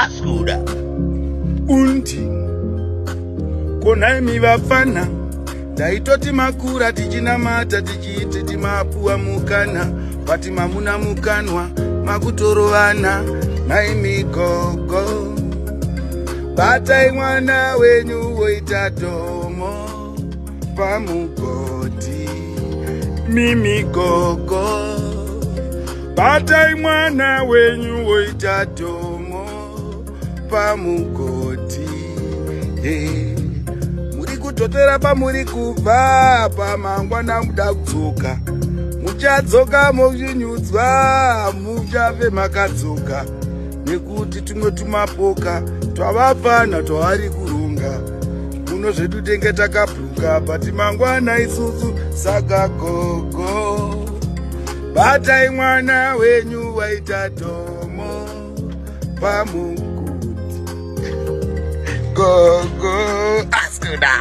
Askuda Unti Konai mi vafana Daitoti makura tichinamata tichiti timapuwa mukana Pati mamuna mukanwa makutorovana Naimi gogo Batai mwana wenyu woita dhomo pamugoti Mimi gogo Batai mwana wenyu woita dhomo pamugoti Muri kutotera pamuri kubva pamangwana muda kudzoka Muchadzoka mozvinyudzwa muchave makadzoka Nekuti tumwe tumapoka twavapana twavari kurunga Muno zvedu tenge takabhuka pati mangwana isusu saka gogo Batai mwana wenyu waita dhomo pamugoti Gogo Askuda